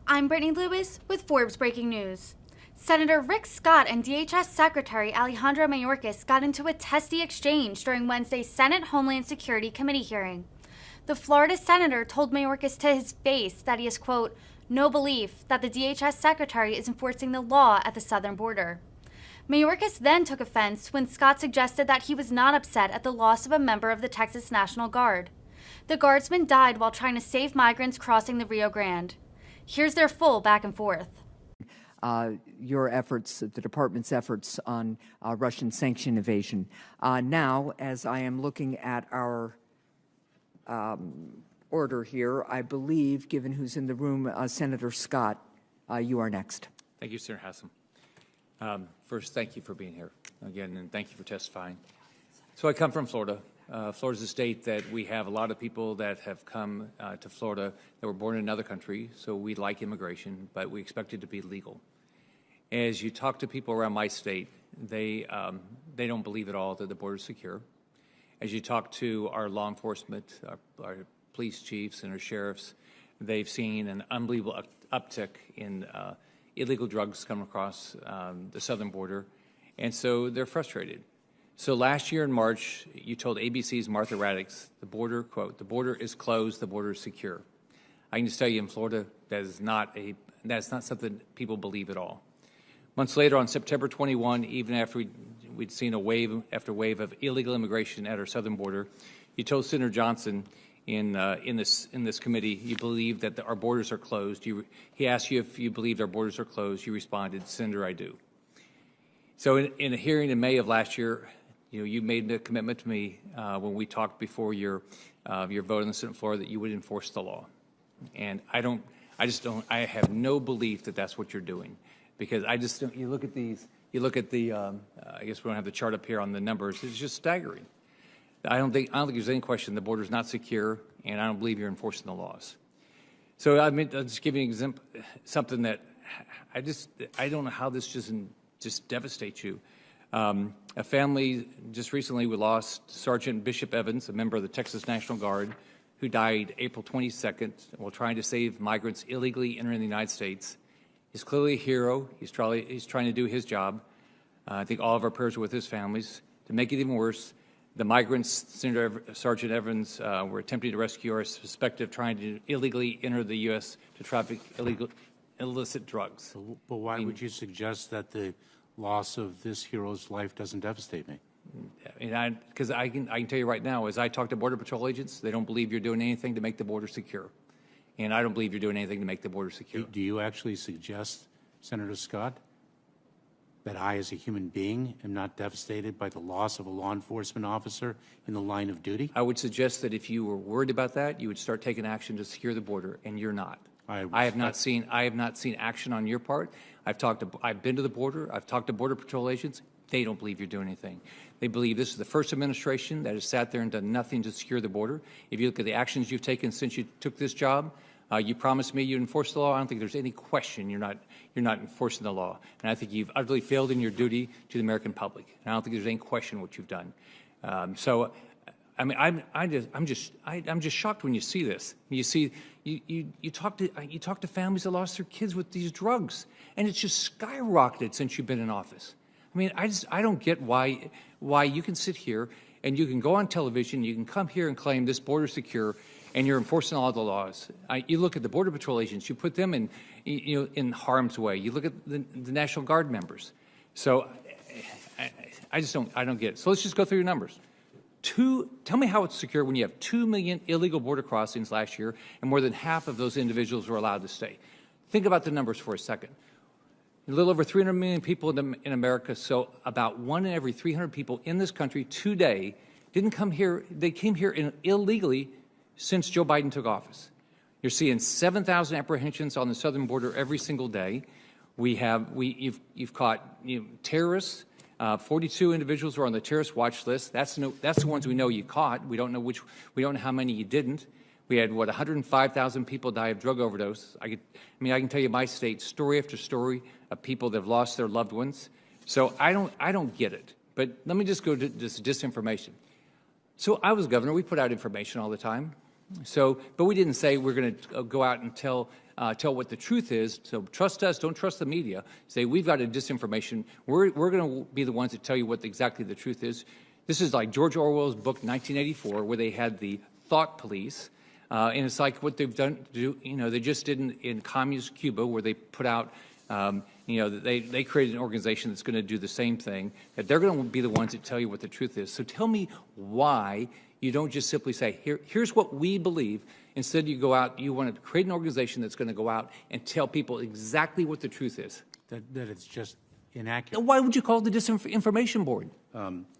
I'm Brittany Lewis with Forbes Breaking News. Senator Rick Scott and DHS Secretary Alejandro Mayorkas got into a testy exchange during Wednesday's Senate Homeland Security Committee hearing. The Florida senator told Mayorkas to his face that he has, quote, no belief that the DHS secretary is enforcing the law at the southern border. Mayorkas then took offense when Scott suggested that he was not upset at the loss of a member of the Texas National Guard. The guardsman died while trying to save migrants crossing the Rio Grande. Here's their full back and forth. Your efforts, the department's efforts on Russian sanction evasion. Now, as I am looking at our order here, I believe, given who's in the room, Senator Scott, you are next. Thank you, Senator Hassan. First, thank you for being here again, and thank you for testifying. So I come from Florida. Florida's a state that we have a lot of people that have come to Florida that were born in another country, so we like immigration, but we expect it to be legal. As you talk to people around my state, they don't believe at all that the border is secure. As you talk to our law enforcement, our police chiefs and our sheriffs, they've seen an unbelievable uptick in illegal drugs come across the southern border, and so they're frustrated. So last year in March, you told ABC's Martha Raddatz, the border, quote, the border is closed, the border is secure. I can just tell you in Florida, that's not something people believe at all. Months later, on September 21, even after we'd seen a wave after wave of illegal immigration at our southern border, you told Senator Johnson in this committee you believe that our borders are closed. He asked you if you believed our borders are closed. You responded, Senator, I do. So in a hearing in May of last year, you made a commitment to me when we talked before your vote on the Senate floor that you would enforce the law, and I have no belief that that's what you're doing, because I just don't. You look at these. You look at the. I guess we don't have the chart up here on the numbers. It's just staggering. I don't think there's any question the border is not secure, and I don't believe you're enforcing the laws. So I'll just give you an example, something that I don't know how this just devastates you. A family just recently, we lost Sergeant Bishop Evans, a member of the Texas National Guard, who died April 22nd while trying to save migrants illegally entering the United States. He's clearly a hero. He's trying to do his job. I think all of our prayers are with his families. To make it even worse, the migrants Sergeant Evans were attempting to rescue are suspected of trying to illegally enter the U.S. to traffic illicit drugs. But why would you suggest that the loss of this hero's life doesn't devastate me? Because I can tell you right now, as I talk to Border Patrol agents, they don't believe you're doing anything to make the border secure. And I don't believe you're doing anything to make the border secure. Do you actually suggest, Senator Scott, that I, as a human being, am not devastated by the loss of a law enforcement officer in the line of duty? I would suggest that if you were worried about that, you would start taking action to secure the border, and you're not. I have not seen action on your part. I've been to the border. I've talked to Border Patrol agents. They don't believe you're doing anything. They believe this is the first administration that has sat there and done nothing to secure the border. If you look at the actions you've taken since you took this job, you promised me you'd enforce the law. I don't think there's any question you're not enforcing the law. And I think you've utterly failed in your duty to the American public. And I don't think there's any question what you've done. I'm just shocked when you see this. You talk to families that lost their kids with these drugs, and it's just skyrocketed since you've been in office. I mean, I don't get why you can sit here and you can go on television, you can come here and claim this border secure, and you're enforcing all the laws. You look at the Border Patrol agents, you put them in harm's way. You look at the National Guard members. So I don't get it. So let's just go through your numbers. Tell me how it's secure when you have 2 million illegal border crossings last year, and more than half of those individuals were allowed to stay. Think about the numbers for a second. A little over 300 million people in America, so about 1 in every 300 people in this country today didn't come here. They came here illegally since Joe Biden took office. You're seeing 7,000 apprehensions on the southern border every single day. You've caught terrorists. 42 individuals were on the terrorist watch list. That's the ones we know you caught. We don't know how many you didn't. We had 105,000 people die of drug overdose. I can tell you my state story after story of people that have lost their loved ones. So I don't get it. But let me just go to this disinformation. So I was governor. We put out information all the time. So, but we didn't say we're going to go out and tell what the truth is. So trust us, don't trust the media. Say we've got a disinformation. We're going to be the ones that tell you what exactly the truth is. This is like George Orwell's book 1984, where they had the thought police. And it's like what they've done, they just did in communist Cuba, where they put out, they created an organization that's going to do the same thing, that they're going to be the ones that tell you what the truth is. So tell me why you don't just simply say, here's what we believe. Instead, you go out, you want to create an organization that's going to go out and tell people exactly what the truth is. That it's just inaccurate. Why would you call it the Disinformation Board?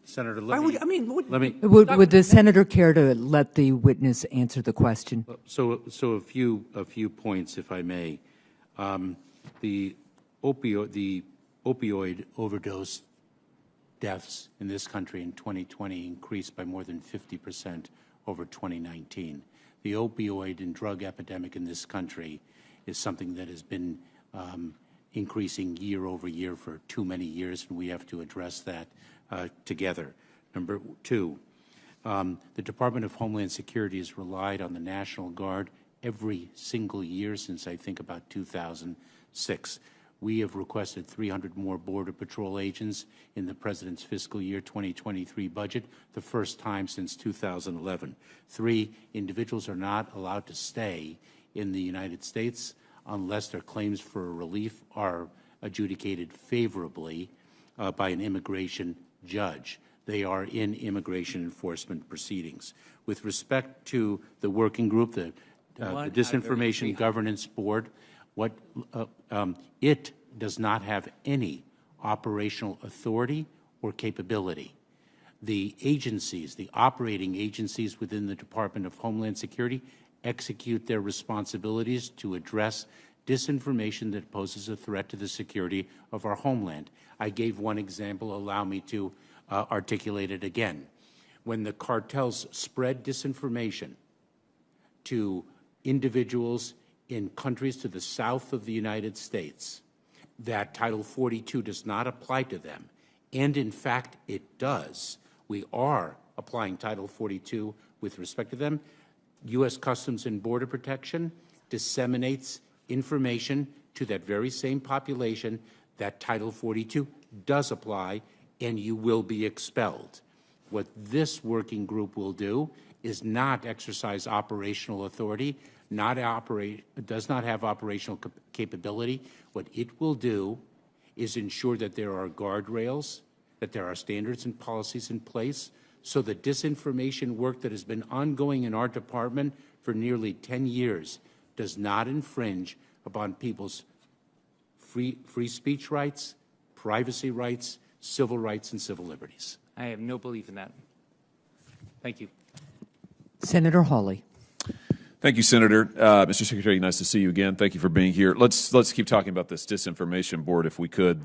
Senator, Would the senator care to let the witness answer the question? So a few points, if I may. The opioid overdose deaths in this country in 2020 increased by more than 50% over 2019. The opioid and drug epidemic in this country is something that has been increasing year over year for too many years, and we have to address that together. Number two, the Department of Homeland Security has relied on the National Guard every single year since I think about 2006. We have requested 300 more Border Patrol agents in the President's fiscal year 2023 budget, the first time since 2011. 3, individuals are not allowed to stay in the United States unless their claims for relief are adjudicated favorably by an immigration judge. They are in immigration enforcement proceedings. With respect to the working group, the Disinformation Governance Board, it does not have any operational authority or capability. The agencies, the operating agencies within the Department of Homeland Security execute their responsibilities to address disinformation that poses a threat to the security of our homeland. I gave one example. Allow me to articulate it again. When the cartels spread disinformation to individuals in countries to the south of the United States that Title 42 does not apply to them, and in fact it does, we are applying Title 42 with respect to them, U.S. Customs and Border Protection disseminates information to that very same population that Title 42 does apply, and you will be expelled. What this working group will do is not exercise operational authority, does not have operational capability. What it will do is ensure that there are guardrails, that there are standards and policies in place, so the disinformation work that has been ongoing in our department for nearly 10 years does not infringe upon people's free speech rights, privacy rights, civil rights, and civil liberties. I have no belief in that. Thank you. Senator Hawley. Thank you, Senator. Mr. Secretary, nice to see you again. Thank you for being here. Let's keep talking about this disinformation board if we could.